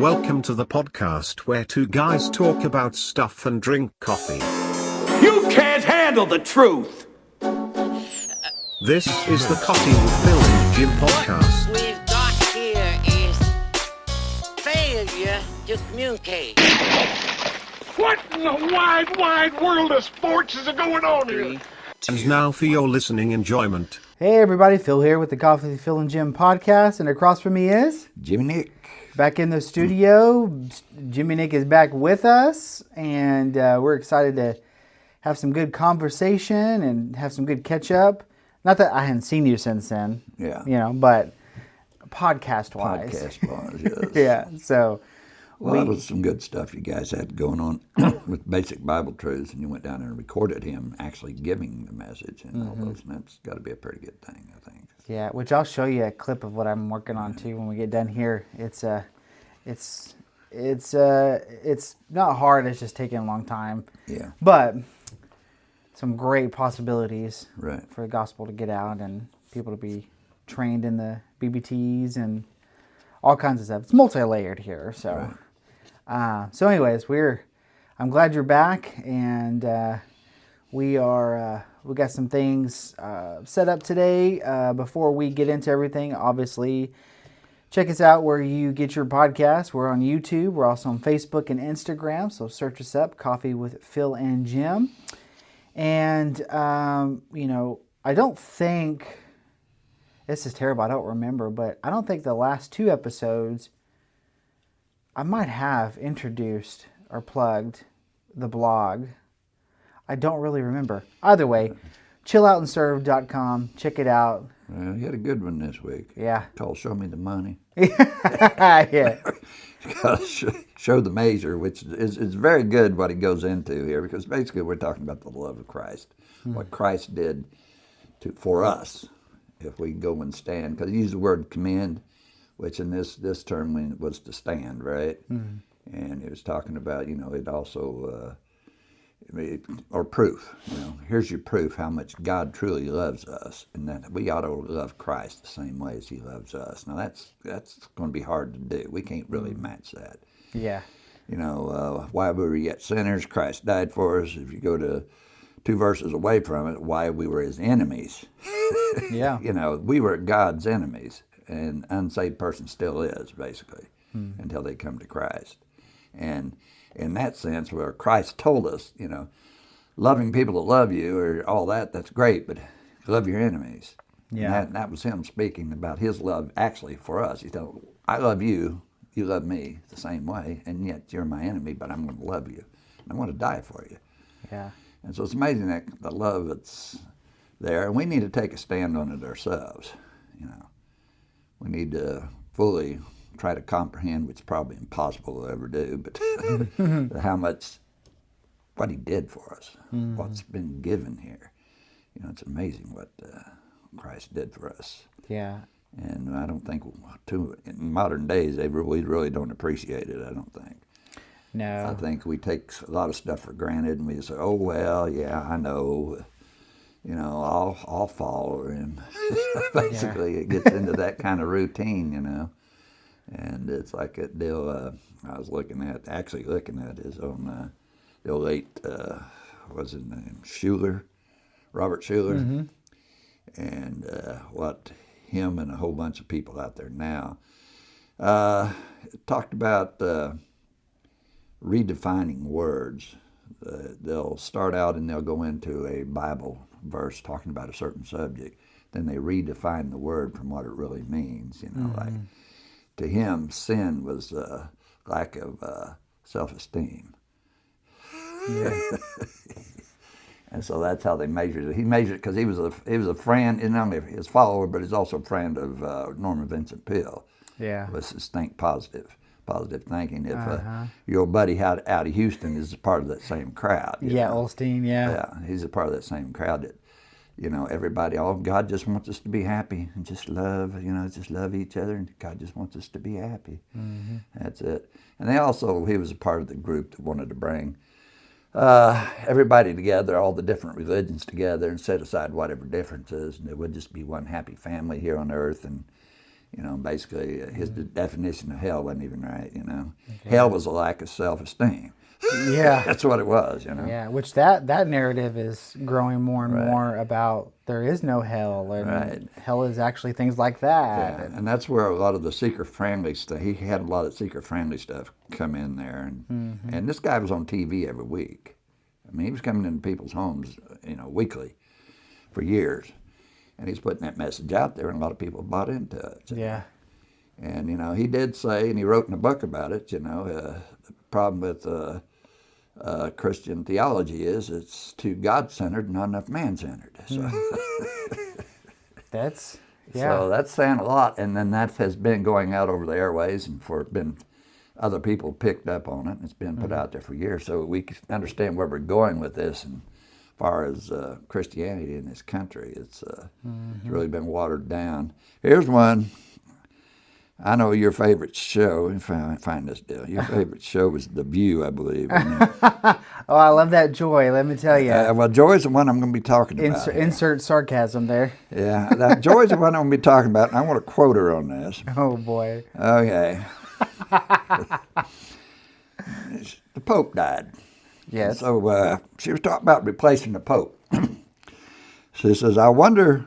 Welcome to the podcast where two guys talk about stuff and drink coffee. You can't handle the truth! This is the Coffee with Phil and Jim podcast. What we've got here is failure to communicate. What in the wide, wide world of sports is going on here? And now for your listening enjoyment. Hey everybody, Phil here with the Coffee with Phil and Jim podcast, and across from me is Jimmy Nick. back in the studio. Jimmy Nick is back with us, and we're excited to have some good conversation and have some good catch up. Not that I hadn't seen you since then, but podcast wise. Podcast-wise, yes. Yeah, so Well, that was some good stuff you guys had going on with basic Bible truths, and you went down there and recorded him actually giving the message and all those, and that's got to be a pretty good thing, I think. yeah, which I'll show you a clip of what I'm working on too when we get done here. It's not hard. It's just taking a long time. Yeah. But some great possibilities Right. for the gospel to get out and people to be trained in the BBTs and all kinds of stuff. It's multi-layered here. So, anyways, I'm glad you're back, and we got some things set up today. Before we get into everything, obviously, check us out where you get your podcasts. We're on YouTube. We're also on Facebook and Instagram. So search us up, Coffee with Phil and Jim. And, I don't think, this is terrible, I don't remember, but I don't think the last two episodes, I might have introduced or plugged the blog. I don't really remember. Either way, chilloutandserve.com. Check it out. Well, you had a good one this week. Yeah. Called Show Me the Money. Yeah. Show the measure, which is very good what he goes into here, because basically we're talking about the love of Christ, what Christ did for us, if we go and stand. Because he used the word commend, which in this term was to stand, right? And he was talking about, it also, or proof. Here's your proof how much God truly loves us, and that we ought to love Christ the same way as he loves us. Now that's going to be hard to do. We can't really match that. Yeah. While we were yet sinners, Christ died for us. If you go to 2 verses away from it, why we were his enemies. Yeah. We were God's enemies, and unsaved person still is, basically, until they come to Christ. And in that sense, where Christ told us, loving people that love you or all that's great, but love your enemies. Yeah. And that was him speaking about his love actually for us. He told, I love you, you love me the same way, and yet you're my enemy, but I'm going to love you. And I'm going to die for you. Yeah. And so it's amazing that the love that's there, and we need to take a stand on it ourselves. We need to fully try to comprehend, which is probably impossible to ever do, but how much, what he did for us, what's been given here. It's amazing what Christ did for us. Yeah. And I don't think, in modern days, we really don't appreciate it, I don't think. No. I think we take a lot of stuff for granted, and we say, oh, well, yeah, I know, I'll follow him. Basically, it gets into that kind of routine, And it's like a deal I was looking at is on the late, what's his name, Robert Schuller. And what him and a whole bunch of people out there now talked about redefining words. They'll start out and they'll go into a Bible verse talking about a certain subject. Then they redefine the word from what it really means, like to him, sin was a lack of self-esteem. Yeah. And so that's how they measured it. He measured it because he was a friend, and not only his follower, but he's also a friend of Norman Vincent Peale. Yeah. Was his think positive thinking. If your buddy out of Houston is a part of that same crowd. Yeah, Olstein, yeah. Yeah, he's a part of that same crowd that, everybody, God just wants us to be happy and just love, just love each other, and God just wants us to be happy. That's it. And he was a part of the group that wanted to bring everybody together, all the different religions together, and set aside whatever differences, and it would just be one happy family here on earth. And You know, basically his definition of hell wasn't even right. You know, hell was a lack of self-esteem. Yeah. That's what it was. You know. Yeah, which that narrative is growing more and more about there is no hell, and hell is actually things like that. Yeah, and that's where a lot of the seeker-friendly stuff. He had a lot of seeker-friendly stuff come in there, and this guy was on TV every week. I mean, he was coming into people's homes, you know, weekly for years, and he's putting that message out there, and a lot of people bought into it. Yeah. And you know, he did say, and he wrote in a book about it. You know, the problem with Christian theology is it's too God-centered, not enough man-centered. So. That's So that's saying a lot, and then that has been going out over the airways, and other people picked up on it, and it's been put out there for years. So we can understand where we're going with this, and as far as Christianity in this country, it's really been watered down. Here's one. I know your favorite show. If I find this deal, your favorite show was The View, I believe. Oh, I love that Joy. Let me tell you. Well, Joy's the one I'm going to be talking about. Insert sarcasm there. Yeah, Joy's the one I'm going to be talking about, and I want to quote her on this. Oh boy. Okay. The Pope died. Yes. So she was talking about replacing the Pope. She says, I wonder,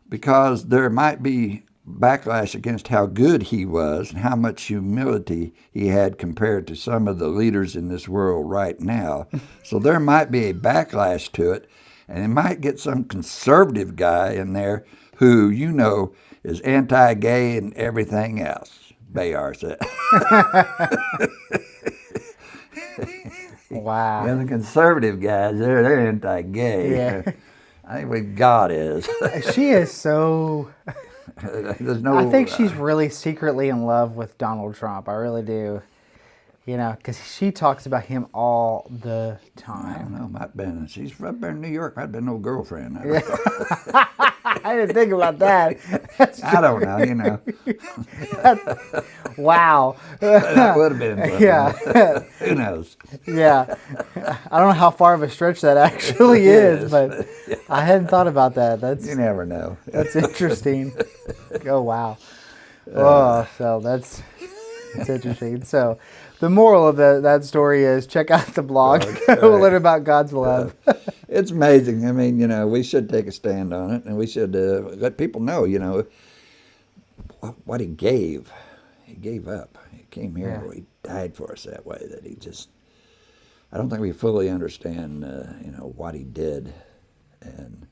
because there might be backlash against how good he was and how much humility he had compared to some of the leaders in this world right now. So there might be a backlash to it, and it might get some conservative guy in there who, you know, is anti-gay and everything else. Bayar said. Wow. And the conservative guys, they're anti-gay. Yeah. I think what God is. She is so... There's no. I think she's really secretly in love with Donald Trump. I really do. You know, because she talks about him all the I time. don't know. Might been. She's right there in New York. Might have been no girlfriend. I didn't think about that. I don't know. You know. Wow. That would have been. Something. Yeah. Who knows? Yeah. I don't know how far of a stretch that actually is, but I hadn't thought about that. You never know. That's interesting. Oh, wow. Oh, so that's interesting. So the moral of that story is check out the blog. We'll learn about God's love. It's amazing. I mean, you know, we should take a stand on it, and we should let people know, you know, what he gave. He gave up. He came here. Yeah. He died for us that way. That he just. I don't think we fully understand, you know, what he did, and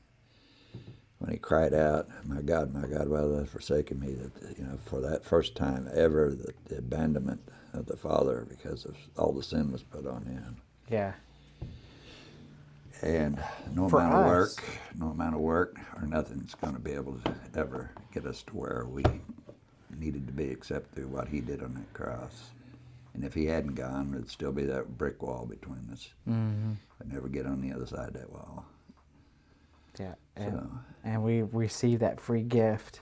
when he cried out, my God, why have thou forsaken me?" That, you know, for that first time ever, the abandonment of the Father because of all the sin was put on him. Yeah. And no For amount us. of work or nothing's going to be able to ever get us to where we needed to be except through what he did on that cross. And if he hadn't gone, there'd still be that brick wall between us. Mm-hmm. I'd never get on the other side of that wall. Yeah. So. And we receive that free gift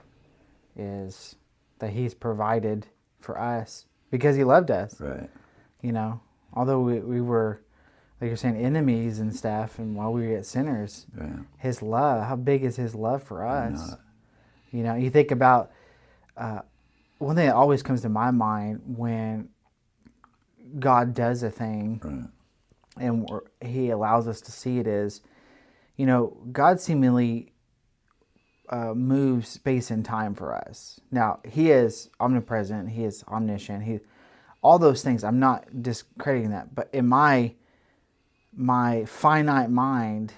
is that he's provided for us because he loved us. Right. You know, although we were, like you're saying, enemies and stuff, and while we were yet sinners, Yeah. his love, how big is his love for us? Not. You know, you think about one thing that always comes to my mind when God does a thing Right. and he allows us to see it is, you know, God seemingly moves space and time for us. Now, he is omnipresent, he is omniscient, all those things. I'm not discrediting that, but in my finite mind,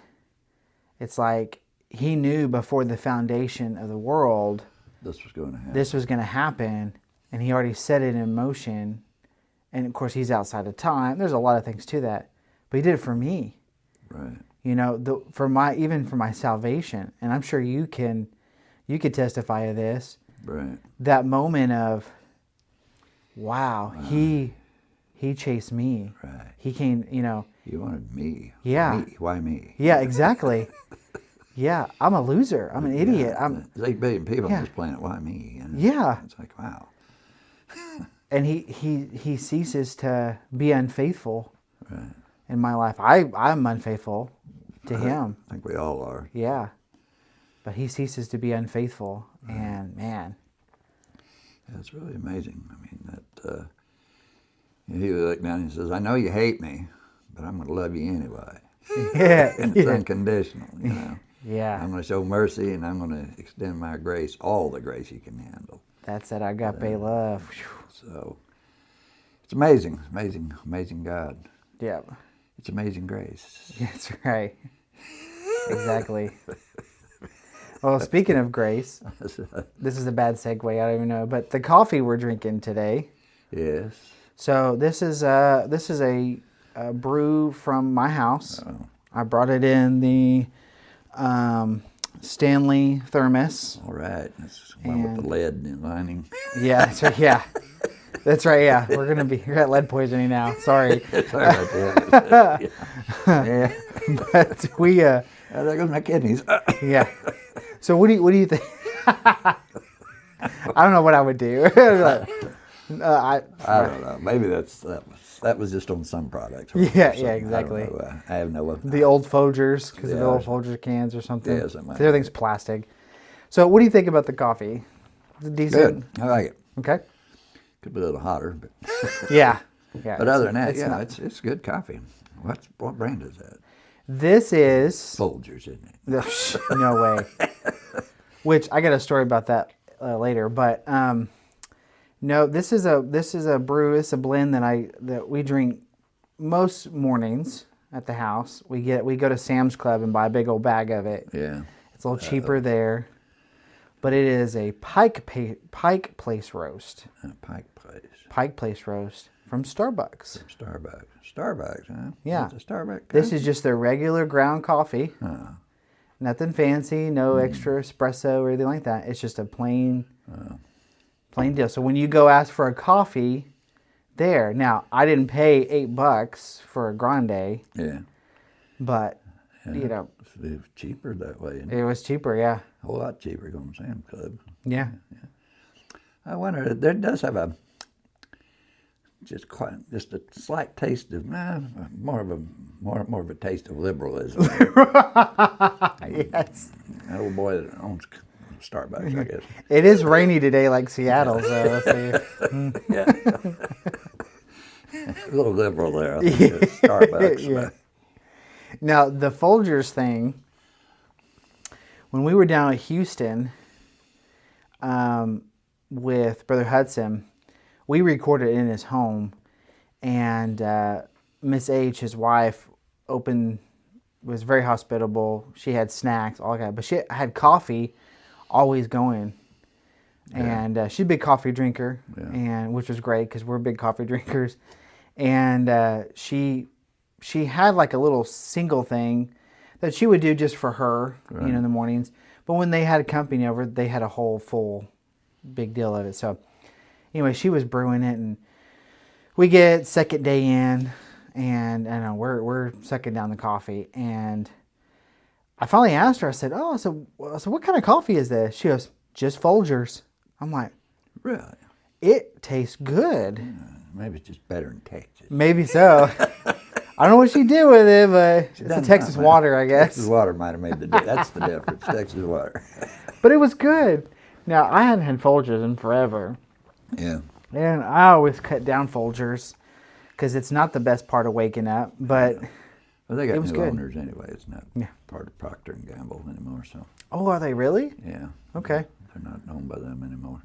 it's like he knew before the foundation of the world This was going to happen. this was going to happen, and he already set it in motion. And of course, he's outside of time. There's a lot of things to that, but he did it for me. Right. You know, even for my salvation. And I'm sure you could testify to this. Right. That moment of, wow, he chased me. Right. He came, you know. You wanted me. Yeah. Me. Why me? Yeah, exactly. Yeah, I'm a loser. I'm an idiot. There's 8 billion people Yeah. on this planet. Why me? And Yeah. It's like, wow. And he ceases to be unfaithful Right. in my life. I'm unfaithful to him. I think we all are. Yeah. But he ceases to be unfaithful. And man, It's really amazing. I mean, that he would look down and he says, "I know you hate me, but I'm going to love you anyway." Yeah. And it's unconditional, you know. Yeah. I'm going to show mercy, and I'm going to extend my grace, all the grace you can handle. That's that agape love. Whew. So it's amazing, amazing, amazing God. Yeah. It's amazing grace. That's right. Exactly. Well, speaking of grace, this is a bad segue. I don't even know, but the coffee we're drinking today. Yes. So this is a brew from my house. Oh. I brought it in the Stanley thermos. All right. That's one with the lead in the lining. Yeah, that's right. Yeah, that's right. Yeah, we're at lead poisoning now. Sorry. Sorry about that. Yeah. But we There goes my kidneys. yeah. So what do you think? I don't know what I would do. I don't know. Maybe that was just on some products. or Yeah, something. exactly. I don't know. I have no. The old Folgers, because of the Yeah. old Folgers cans or something. Yeah, something like 'Cause everything's plastic. So what do you think about the coffee? Is it decent? Good. I like it. Okay. Could be a little hotter, but Yeah. Yeah. but other than that, yeah, not- it's good coffee. What brand is that? This is Folgers, isn't it? no way. Which I got a story about that later, but no, this is a brew. It's a blend that we drink most mornings at the house. We go to Sam's Club and buy a big old bag of it. Yeah. It's a little cheaper there, but it is a Pike Place roast. Pike Place. Pike Place roast from Starbucks. Starbucks. Starbucks, huh? Yeah. It's a Starbucks. This is just their regular ground coffee. Nothing fancy, no extra espresso or anything like that. It's just a plain deal. So when you go ask for a coffee there, now I didn't pay $8 for a grande, Yeah. but you know, It's cheaper that way. Isn't it was cheaper. Yeah. A whole lot cheaper going to Sam's Club. Yeah. I wonder, there does have just a slight taste of more of a taste of liberalism. Yes. That old boy that owns Starbucks, I guess. It is rainy today, like Seattle. So let's see. Yeah. A little liberal there, I think. At Starbucks. Yeah. Now the Folgers thing. When we were down at Houston, with Brother Hudson, we recorded in his home, and Miss H, his wife, was very hospitable. She had snacks, all that, but she had coffee always going, and she's a big coffee drinker, and which was great because we're big coffee drinkers, and she had like a little single thing that she would do just for her, in the mornings. But when they had company over, they had a whole full big deal of it. So anyway, she was brewing it, and we get second day in, and I know we're sucking down the coffee, and I finally asked her. I said, so what kind of coffee is this?" She goes, "Just Folgers." I'm like, Really? "It tastes good." Maybe it's just better in Texas. Maybe so. I don't know what she did with it, but it's the doesn't Texas know, man. water, I guess. Texas water might have made the difference. That's the difference. Texas water. But it was good. Now, I hadn't had Folgers in forever. Yeah. And I always cut down Folgers because it's not the best part of waking up. But, Well, they got It was new good. owners anyway. It's not part of Procter & Gamble anymore, so oh, are they really? yeah. Okay. They're not owned by them anymore.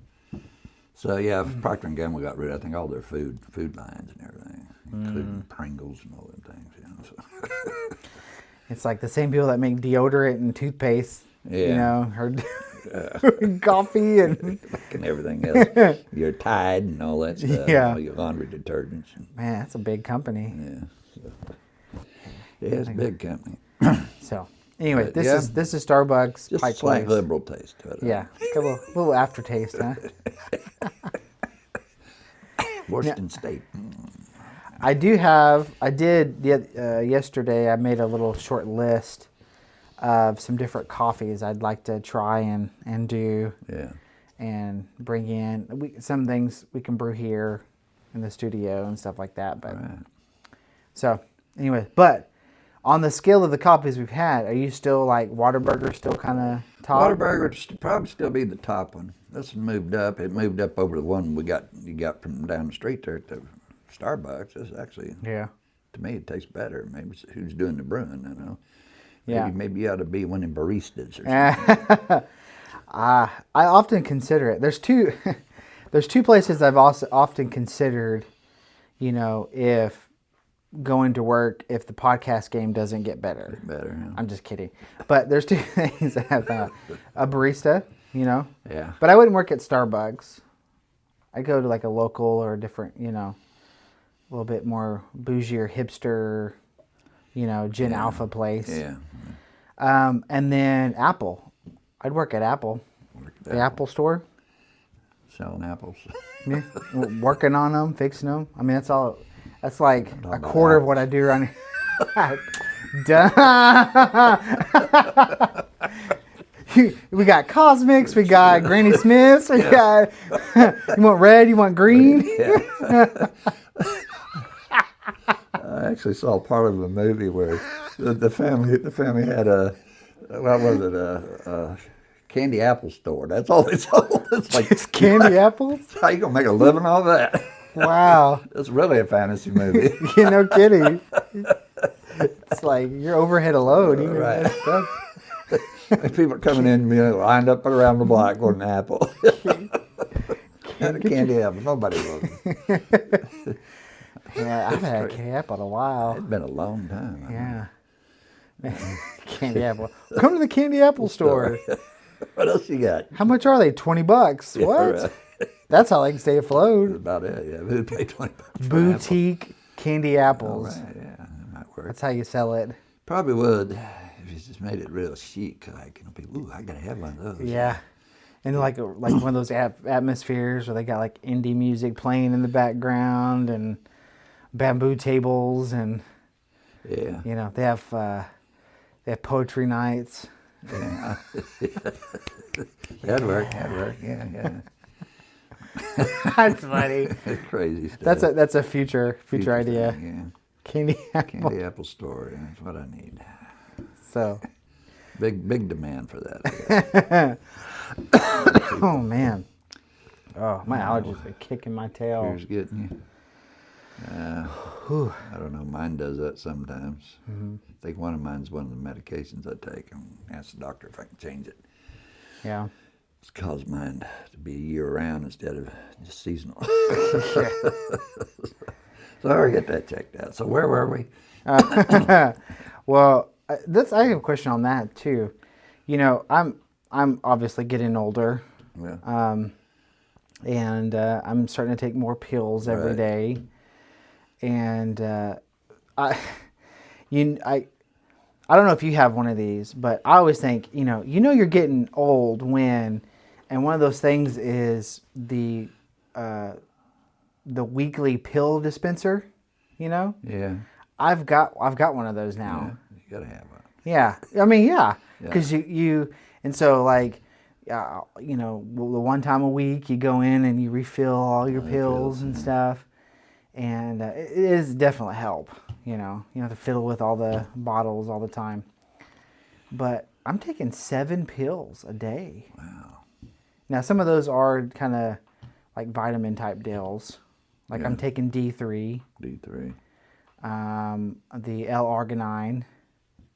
So yeah, Procter & Gamble got rid of, I think, all their food lines and everything, including Pringles and all them things. So. It's like the same people that make deodorant and toothpaste, Yeah. or coffee and... And everything else. Your Tide and all that stuff. Yeah. All your laundry detergents. Man, that's a big company. Yeah. So. Yeah, it's a big company. So, anyway, But, this yeah. is Starbucks Just a Pike slight Place. liberal taste to it. Yeah, got a little aftertaste, huh? Washington State. I did yesterday, I made a little short list of some different coffees I'd like to try and do Yeah. and bring in. Some things we can brew here in the studio and stuff like that. But Right. So anyway, but On the scale of the coffees we've had, are you still like Whataburger still kind of top? Whataburger would probably still be the top one. This one moved up. It moved up over the one you got from down the street there at the Starbucks. It's actually, Yeah. to me, it tastes better. Maybe it's who's doing the brewing, you know. Yeah. Maybe you ought to be one of them baristas or something. I often consider it. There's two there's two places I've also often considered, you know, if going to work if the podcast game doesn't get better. Better, yeah. I'm just kidding. But there's two things. I have a barista, you know. Yeah. But I wouldn't work at Starbucks. I'd go to like a local or a different, you know, a little bit more bougie or hipster, you know, Gin Alpha place. Yeah. And then Apple. I'd work at Apple. The Apple store. Selling apples. Yeah. Working on them, fixing them. I mean, that's all. That's like a about quarter of what I do around here. We got Cosmics. We got Granny Smiths. We got. You want red? You want green? I actually saw part of a movie where the family had a candy apple store. That's all they sold. It's like Just candy apples? how you gonna make a living off that? Wow. It's really a fantasy movie. Yeah, no kidding. It's like your overhead alone. Even Right. that stuff. People are coming in, you know, lined up around the block wanting an apple. And a candy apple. Nobody was. Yeah, I've had a candy apple in a while. It's been a long time. Yeah. Candy apple. Come to the candy apple store. What else you got? How much are they? $20. What? right. That's how they can stay afloat. That's about it. Yeah, we'd pay $20 for an apple. Boutique candy All apples. right, yeah, that might work. That's how you sell it. Probably would if you just made it real chic. Like, you know, people, ooh, I gotta have one of those. Yeah. And like one of those atmospheres where they got like indie music playing in the background and bamboo tables and Yeah. you know they have poetry nights. That'd work. Yeah, yeah. That's funny. It's crazy stuff. That's a future idea. thing, Candy yeah. apple. Candy apple store. Yeah, that's what I need. So, Big demand for that. oh man, oh my allergies are kicking my tail. Here's getting you. I don't know. Mine does that sometimes. I think one of mine's one of the medications I take. And ask the doctor if I can change it. Yeah. It's caused mine to be year-round instead of just seasonal. So I already get that checked out. So where were we? Well, I have a question on that too. You know, I'm obviously getting older, Yeah. and I'm starting to take more pills every Right. day. And I don't know if you have one of these, but I always think, you know you're getting old when, and one of those things is the weekly pill dispenser. You know, Yeah. I've got one of those now. You gotta have one. Yeah, I mean, yeah, because you and so like, you know, the one time a week you go in and you refill all your pills and stuff, and it is definitely help. You know, you don't have to fiddle with all the bottles all the time. But I'm taking 7 pills a day. Wow. Now some of those are kind of like vitamin type deals. Like I'm taking D3. D3. The L-arginine,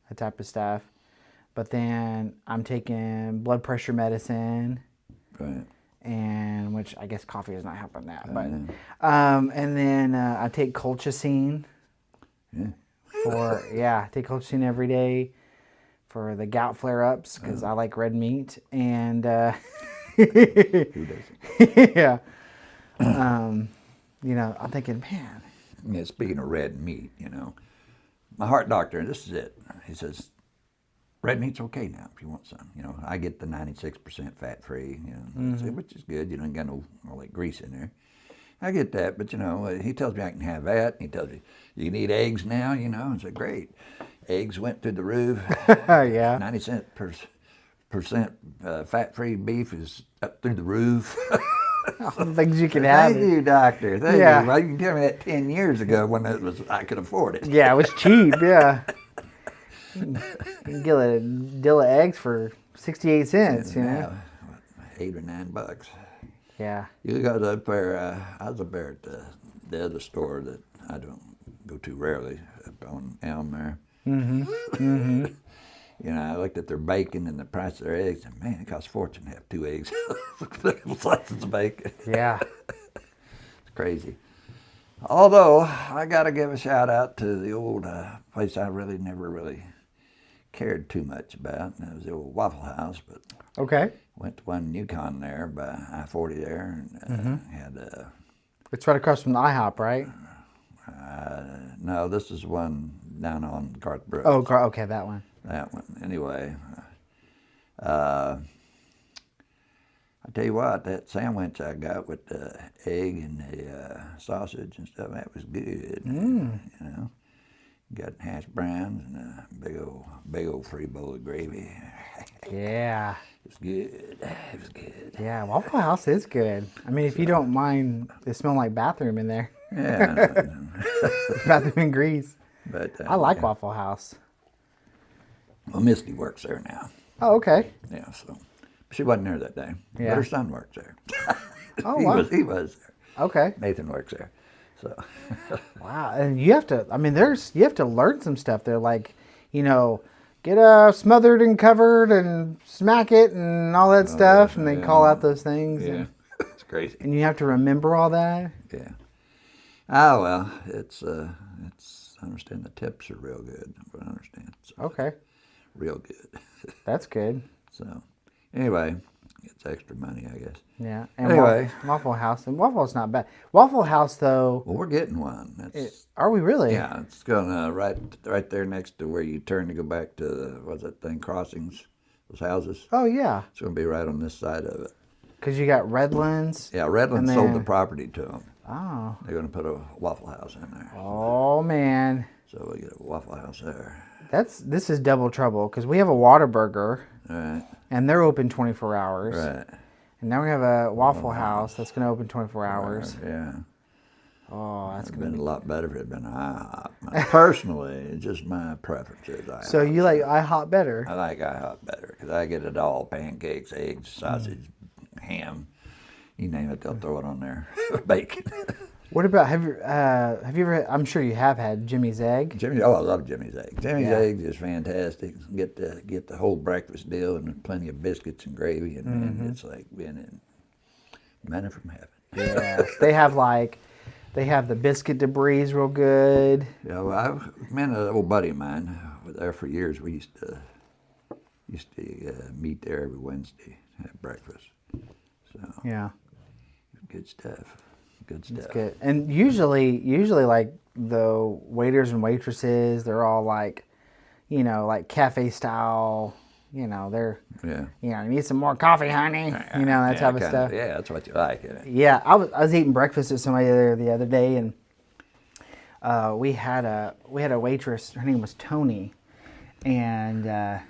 that type of stuff. But then I'm taking blood pressure medicine, Right. and which I guess coffee is not helping that. But and then I take colchicine. Yeah. I take colchicine every day for the gout flare-ups because I like red meat. And Who doesn't? yeah, you know, I'm thinking, man. Yeah, speaking of red meat, you know, my heart doctor, this is it. He says, red meat's okay now if you want some. You know, I get the 96% fat-free, you know, which is good. You don't got no all that grease in there. I get that, but, you know, he tells me I can have that. He tells me, you can eat eggs now, you know. I said, great. Eggs went through the roof. Yeah. 90% fat-free beef is up through the roof. All the things you can have. Thank you, doctor. Thank Yeah. you. Well, you can tell me that 10 years ago when I could afford it. Yeah, it was cheap. Yeah. You can get a deal of eggs for 68 cents, you know? Yeah, what, $8 or $9. Yeah. You got up there. I was up there at the other store that I don't go to rarely, up on Elm there. Mm-hmm. You know, I looked at their bacon and the price of their eggs, and man, it costs a fortune to have 2 eggs. Slices of bacon. Yeah. It's crazy. Although I got to give a shout out to the old place I never really cared too much about. And it was the old Waffle House, but Okay. went to one in Yukon there by I-40 there, and had It's right across from the IHOP, right? no, this is one down on Garth Brooks. Oh, okay, that one. That one. Anyway, I tell you what, that sandwich I got with the egg and the sausage and stuff, that was good. You know, got hash browns and a big old free bowl of gravy. Yeah. It was good. It was good. Yeah, Waffle House is good. I mean, if you don't mind it smelling like bathroom in there. Yeah. Bathroom and grease. But I like yeah. Waffle House. Well, Misty works there now. Oh, okay. Yeah, so she wasn't there that day. Yeah. But her son works there. Oh, he wow. he was there. Okay. Nathan works there. So Wow. And you have to, I mean, you have to learn some stuff there. Like, you know, get smothered and covered and smack it and all that stuff. And they call out those things. yeah, it's crazy. And you have to remember all that. Yeah. Oh well, it's I understand the tips are real good. I understand. So Okay. real good. That's good. So anyway, it's extra money, I guess. Yeah. And Anyway. Waffle House. And Waffle House not bad. Waffle House, though, Well, we're getting one. That's are we really? yeah. It's gonna right there next to where you turn to go back to what's that thing? Crossings, those houses. Oh, yeah. It's gonna be right on this side of it. Because you got Redlands. Yeah, Redland And sold the then- property to them. Oh. They're gonna put a Waffle House in there. Oh, man. So we get a Waffle House there. This is double trouble because we have a Whataburger All right. and they're open 24 hours. Right. And now we have a Waffle House that's going to open 24 hours. Yeah. Oh, that's It's going to been be. a lot better if it had been IHOP. Personally, it's just my preferences. So you like IHOP better? I like IHOP better because I get it all: pancakes, eggs, sausage, ham, you name it, they'll throw it on there. Bacon. What about have you ever? I'm sure you have had Jimmy's Egg. Jimmy's. Oh, I love Jimmy's eggs. Jimmy's Yeah. eggs is fantastic. Get the whole breakfast deal and plenty of biscuits and gravy, and man, it's like being in manna from heaven. Yes, they have the biscuit debris real good. Yeah, well, an old buddy of mine was there for years. We used to meet there every Wednesday, have breakfast. So Yeah, good stuff. Good stuff. it's good. And usually like the waiters and waitresses, they're all like, you know, like cafe style. You know, they're Yeah. you know, you need some more coffee, honey. You know, that type of kinda, stuff. Yeah, that's what you like. Isn't it? Yeah, I was eating breakfast at somebody there the other day, and we had a waitress. Her name was Tony, and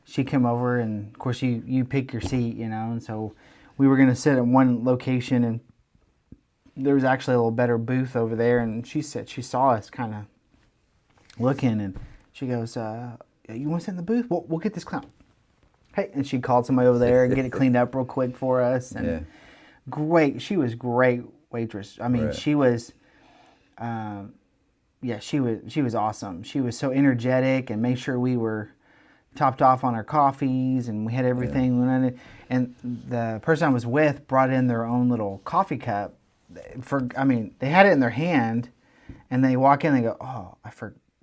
she came over, and of course you pick your seat, you know. And so we were gonna sit at one location, and there was actually a little better booth over there. And she said she saw us kind of looking, and she goes, "You want to sit in the booth? We'll get this clown." Hey, and she called somebody over there and get it cleaned up real quick for us. And Yeah. great. She was great waitress. I mean, Right. she was, she was awesome. She was so energetic and made sure we were topped off on our coffees and we had everything. And the person I was with brought in their own little coffee cup. They had it in their hand, and they walk in and they go, "Oh, I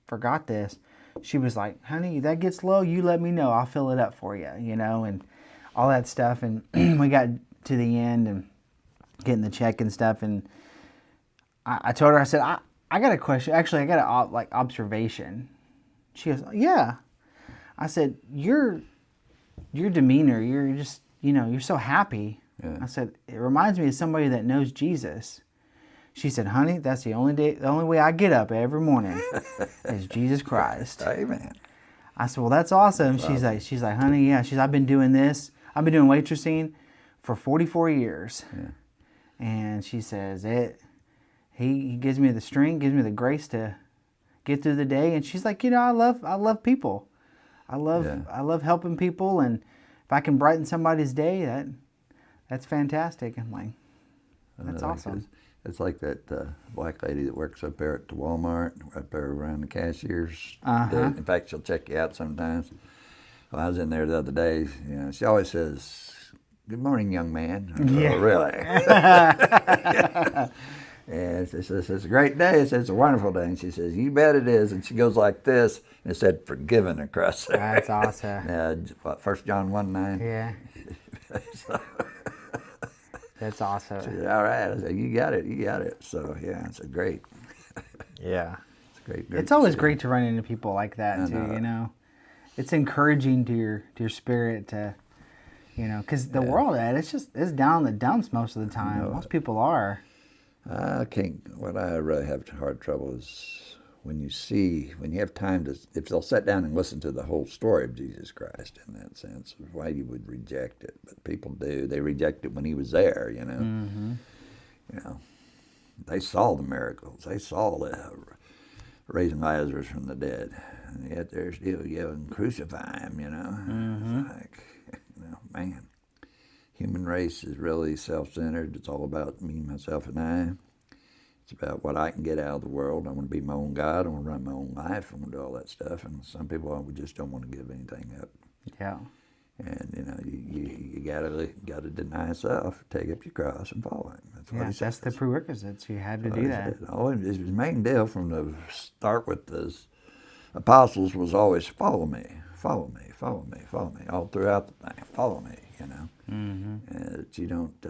forgot this." She was like, "Honey, that gets low. You let me know. I'll fill it up for you," you know, and all that stuff. And we got to the end and getting the check and stuff. And I told her, I said, I got a question. Actually, I got a observation. She goes, "Yeah." I said, your demeanor, you're just, you know, you're so happy. Yeah. I said, "It reminds me of somebody that knows Jesus." She said, "Honey, that's the only way I get up every morning is Jesus Christ." Amen. I said, "Well, that's awesome." She's like, "Honey, yeah." She's, "I've been doing this. I've been doing waitressing for 44 years." Yeah. And she says, He gives me the strength, gives me the grace to, get through the day. And she's like, I love people. I love helping people, and if I can brighten somebody's day, that's fantastic. I'm like, that's awesome. It's like that black lady that works up there at the Walmart, right there around the cashiers. In fact, she'll check you out sometimes. Well, I was in there the other day. She always says, "Good morning, young man." Yeah. Oh, really? And she says, "It's a great day." I said, "It's a wonderful day." And she says, "You bet it is." And she goes like this, and it said, "Forgiven" across there. That's awesome. 1 John 1:9. Yeah. That's awesome. She said, "All right." I said, "You got it. So, yeah, it's a great. Yeah. It's great. It's always great to run into people like that too. It's encouraging to your spirit to, because the world, it's down in the dumps most of the time. Most people are. What I really have hard trouble is when you have time if they'll sit down and listen to the whole story of Jesus Christ in that sense, of why you would reject it. But people do. They reject it when he was there, They saw the miracles. They saw raising Lazarus from the dead. And yet they're still yelling, "Crucify him," It's like, man. Human race is really self-centered. It's all about me, myself, and I. It's about what I can get out of the world. I want to be my own God. I want to run my own life. I want to do all that stuff. And some people just don't want to give anything up. Yeah. And you gotta deny self, take up your cross, and follow him. That's what he says. That's the prerequisites. You had to do that. His main deal from the start with the apostles was always follow me, follow me, follow me, follow me, all throughout the thing. Follow me, And you don't.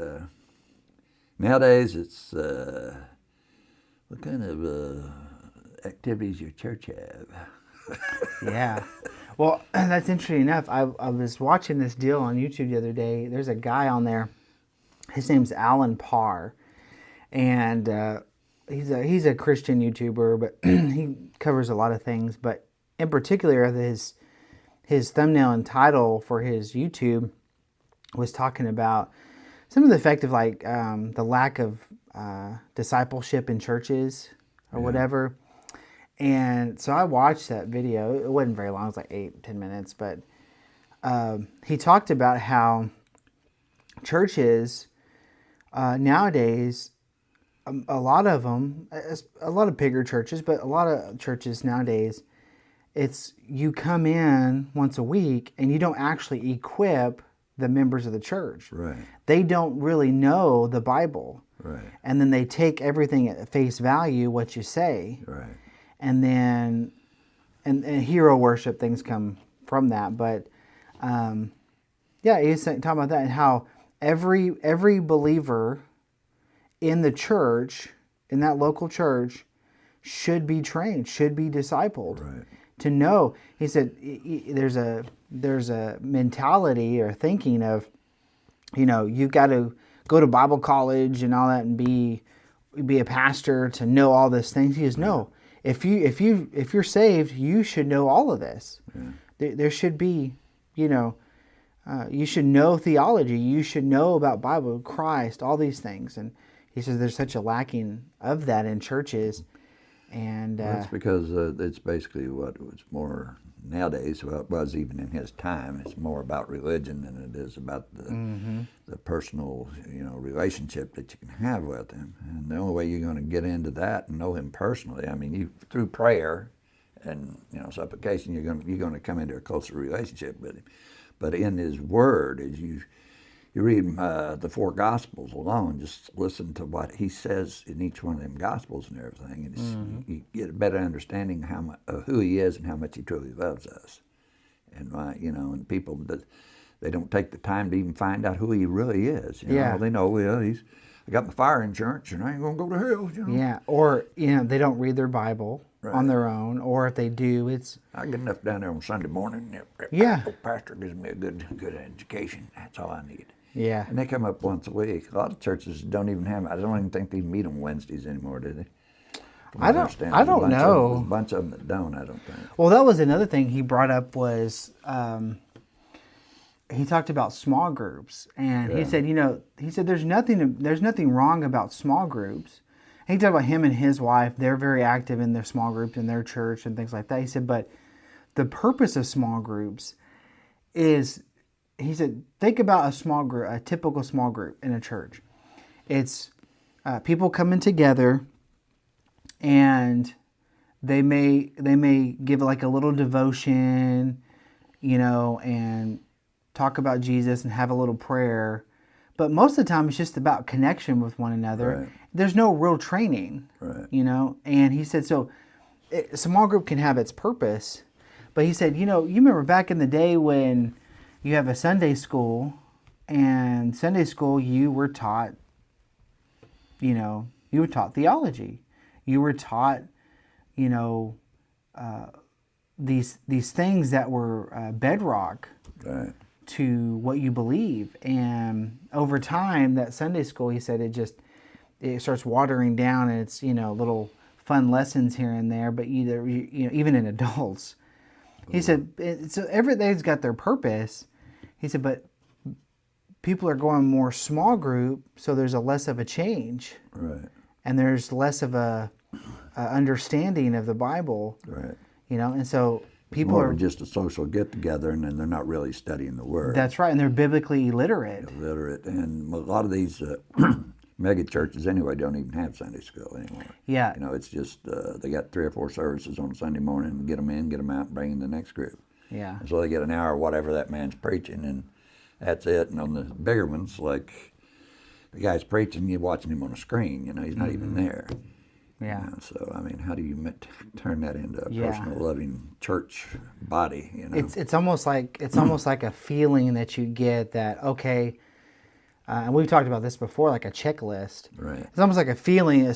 Nowadays, it's what kind of activities your church have. Yeah. Well, that's interesting enough. I was watching this deal on YouTube the other day. There's a guy on there. His name's Alan Parr, and he's a Christian YouTuber, but he covers a lot of things. But in particular, his thumbnail and title for his YouTube was talking about some of the effect of the lack of discipleship in churches or whatever. And so I watched that video. It wasn't very long. It was like 8-10 minutes. But he talked about how churches nowadays, a lot of them, a lot of bigger churches, but a lot of churches nowadays, it's you come in once a week and you don't actually equip the members of the church. Right. They don't really know the Bible. Right. And then they take everything at face value, what you say. Right. And then, and hero worship, things come from that. But, he's talking about that and how every believer in the church, in that local church, should be trained, should be discipled. Right. To know, he said, there's a mentality or thinking of, you've got to go to Bible college and all that and be a pastor to know all these things. He says, no. If you're saved, you should know all of this. Yeah. There should be, you should know theology. You should know about Bible, Christ, all these things. And he says there's such a lacking of that in churches. And that's because it's basically what was more nowadays. Well, it was even in his time. It's more about religion than it is about the personal, relationship that you can have with him. And the only way you're going to get into that and know him personally, I mean, through prayer and supplication, you're going to come into a closer relationship with him. But in his word, as you read the 4 Gospels alone, just listen to what he says in each one of them Gospels and everything, and you get a better understanding of who he is and how much he truly loves us. And and people they don't take the time to even find out who he really is. Yeah. They know, I got my fire insurance and I ain't gonna go to hell. Yeah, or they don't read their Bible on their own, or if they do, it's I get enough down there on Sunday morning. Yeah. Pastor gives me a good education. That's all I need. Yeah. And they come up once a week. A lot of churches don't even have. I don't even think they meet on Wednesdays anymore, do they? I don't know. A bunch of them that don't. I don't think. Well, that was another thing he brought up was he talked about small groups, and he said there's nothing wrong about small groups. he talked about him and his wife. They're very active in their small groups in their church and things like that. He said, but the purpose of small groups is, he said, think about a small group, a typical small group in a church. It's people coming together, and they may give like a little devotion, and talk about Jesus and have a little prayer. But most of the time, it's just about connection with one another. Right. There's no real training, Right. And he said, so a small group can have its purpose. But he said, you remember back in the day when you have a Sunday school, and Sunday school you were taught, theology. You were taught, these things that were bedrock Right. to what you believe. And over time, that Sunday school, he said, it starts watering down, and it's, little fun lessons here and there, but even in adults. He said, so everything's got their purpose. He said, but people are going more small group, so there's a less of a change. Right. And there's less of a understanding of the Bible. Right. And so people More are of just a social get together, and then they're not really studying the Word. That's right, and they're biblically illiterate. Illiterate, and a lot of these mega churches anyway don't even have Sunday school anymore. Yeah. It's just they got 3 or 4 services on Sunday morning, and get them in, get them out, and bring in the next group. Yeah. And so they get an hour, whatever that man's preaching, and that's it. And on the bigger ones, like the guy's preaching, you're watching him on a screen. He's not even there. Yeah. So I mean, how do you turn that into a Yeah. personal, loving church body? It's almost like a feeling that you get that, okay, and we've talked about this before, like a checklist. Right. It's almost like a feeling,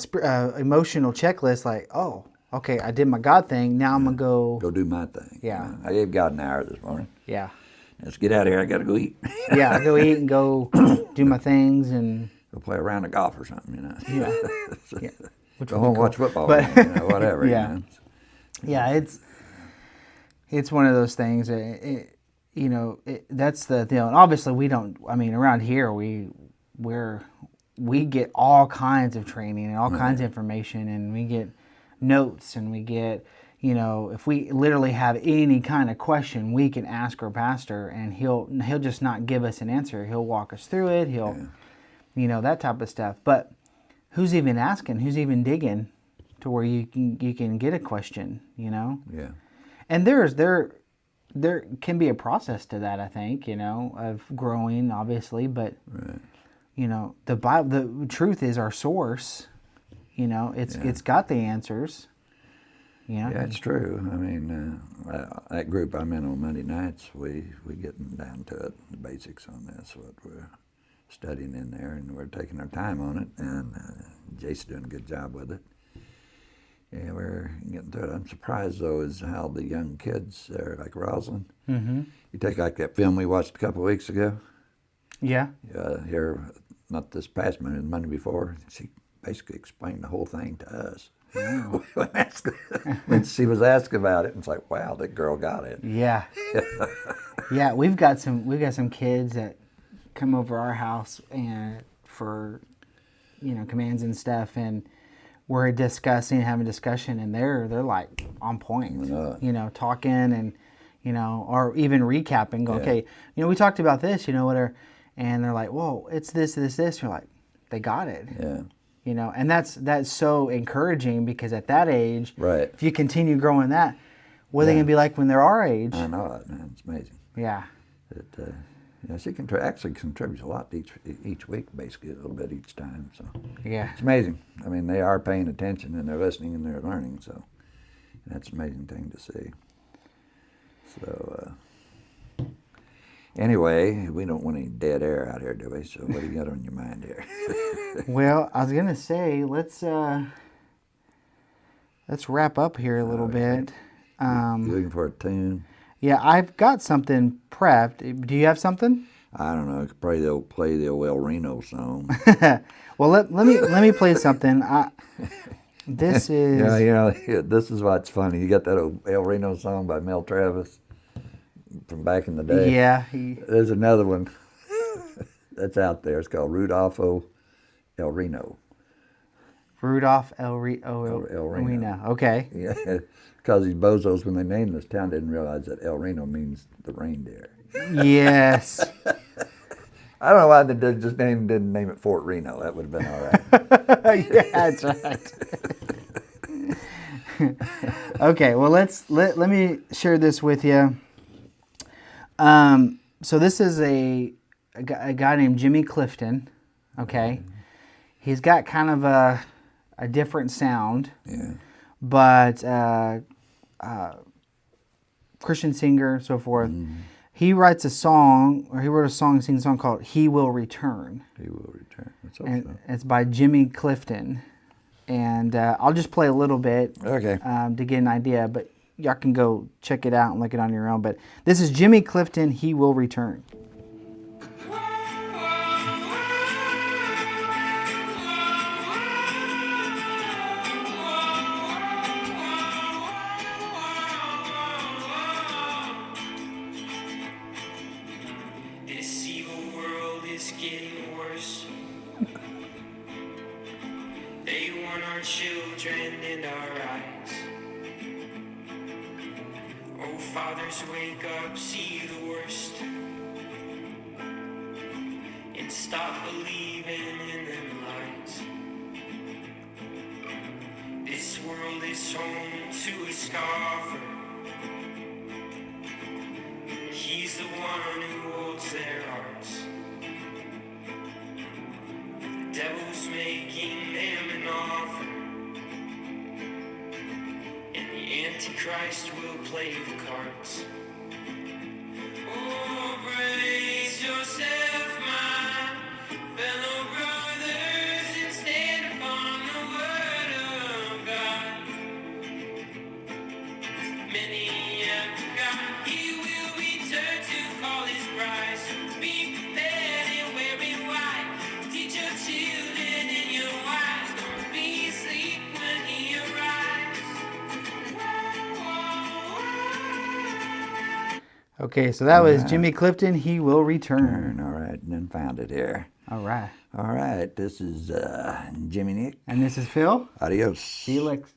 emotional checklist, like, oh, okay, I did my God thing. Now I'm gonna go. Go do my thing. Yeah. I gave God an hour this morning. Yeah. Let's get out of here. I got to go eat. Yeah, go eat and go do my things and. Go play a round of golf or something. Yeah. Yeah. Go home and watch football. But- Whatever. Yeah. Yeah, it's one of those things. That's the and obviously we don't. I mean, around here we get all kinds of training and all kinds of information, and we get notes, and we get if we literally have any kind of question, we can ask our pastor, and he'll just not give us an answer. He'll walk us through it. He'll that type of stuff. But who's even asking? Who's even digging to where you can get a question? Yeah. And there can be a process to that, I think, of growing, obviously, but Right. the Bible, the truth is our source. It's got the answers. Yeah, it's true. I mean, that group I'm in on Monday nights, we getting down to it, the basics on this, what we're studying in there, and we're taking our time on it, and Jason's doing a good job with it. Yeah, we're getting through it. I'm surprised, though, is how the young kids there, like Rosalind, you take like that film we watched a couple of weeks ago, Yeah. here, not this past Monday, the Monday before, she basically explained the whole thing to us. When she was asked about it, it's like, wow, that girl got it. Yeah. Yeah, we've got some kids that come over our house and for commands and stuff, and we're having a discussion, and they're like on point. Talking and or even recapping, going, okay, we talked about this, whatever, and they're like, whoa, it's this. You're like, they got it. Yeah. And that's so encouraging, because at that age, Right. if you continue growing that, what are they going to be like when they're our age? I know it, man. It's amazing. Yeah. She actually contributes a lot each week, basically a little bit each time. So Yeah. it's amazing. I mean, they are paying attention, and they're listening, and they're learning. So that's an amazing thing to see. So anyway, we don't want any dead air out here, do we? So what do you got on your mind here? Well, I was going to say, let's wrap up here a little bit. You looking for a tune? Yeah, I've got something prepped. Do you have something? I don't know. Probably they'll play the El Reno song. Well, let me play something. This is This is what's funny. You got that old El Reno song by Mel Travis from back in the day. Yeah. There's another one that's out there. It's called Rudolfo El Reno. Rudolph El Reno. Reno. Okay. Yeah, because these bozos, when they named this town, didn't realize that El Reno means the reindeer. Yes. I don't know why they didn't name it Fort Reno. That would have been all right. Yeah, that's right. Okay, well let me share this with you. So this is a guy named Jimmy Clifton. Okay, he's got kind of a different sound. Yeah. But Christian singer, so forth. He writes a song, or he wrote a song, sings a song called "He Will Return." He will return. Let's hope And so. it's by Jimmy Clifton. And I'll just play a little bit Okay. to get an idea, but y'all can go check it out and look it on your own. But this is Jimmy Clifton, "He Will Return." This evil world is getting worse. They want our children and our eyes. Oh, fathers, wake up, see the worst. And stop believing in them lies. This world is home to a scoffer. He's the one who holds their hearts. The devil's making them an offer. And the Antichrist will play the cards. Oh, brace yourself, my fellow brothers, and stand upon the word of God. Many have forgotten he will return to call his bride. So be prepared and wearing white. Teach your children and your wives. Don't be asleep when he arrives. Okay, so that was Jimmy Clifton, "He Will Return." All right, and then found it here. All right. All right, this is Jimmy Nick. And this is Phil. Adios. Felix.